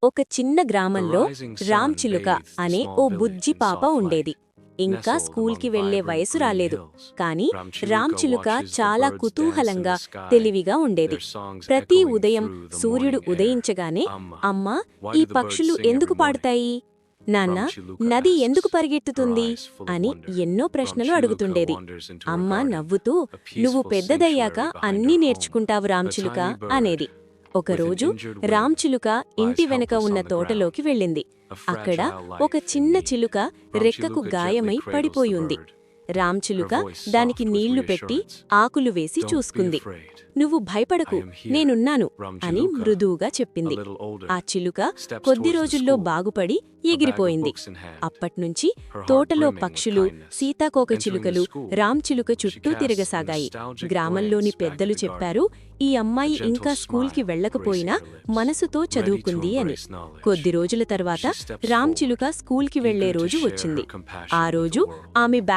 ఒక చిన్న గ్రామంలో రామ్చిలుక అనే ఓ బుజ్జి పాప ఉండేది. ఇంకా స్కూల్కి వెళ్లే వయసు రాలేదు. కాని రామ్చిలుక చాలా కుతూహలంగా, తెలివిగా ఉండేది. ప్రతి ఉదయం సూర్యుడు ఉదయించగానే, అమ్మా, ఈ పక్షులు ఎందుకు పాడుతాయి? నాన్నా, నది ఎందుకు పరిగెత్తుతుంది అని ఎన్నో ప్రశ్నలు అడుగుతుండేది. అమ్మ నవ్వుతూ, నువ్వు పెద్దదయ్యాక అన్నీ నేర్చుకుంటావు రామ్చిలుక అనేది. ఒకరోజు రామ్చిలుక ఇంటి వెనక ఉన్న తోటలోకి వెళ్ళింది. అక్కడ ఒక చిన్న చిలుక రెక్కకు గాయమై పడిపోయుంది. రామ్చిలుక దానికి నీళ్లు పెట్టి ఆకులు వేసి చూసుకుంది. నువ్వు భయపడకు, నేనున్నాను అని మృదువుగా చెప్పింది. ఆ చిలుక కొద్ది రోజుల్లో బాగుపడి ఎగిరిపోయింది. అప్పట్నుంచి తోటలో పక్షులు, సీతాకోకచిలుకలు రామ్చిలుక చుట్టూ తిరగసాగాయి. గ్రామంలోని పెద్దలు చెప్పారు, ఈ అమ్మాయి ఇంకా స్కూల్కి వెళ్లకపోయినా మనసుతో చదువుకుంది అని. కొద్ది రోజుల తర్వాత రామ్చిలుక స్కూల్కి వెళ్లే రోజు వచ్చింది. ఆ రోజు ఆమె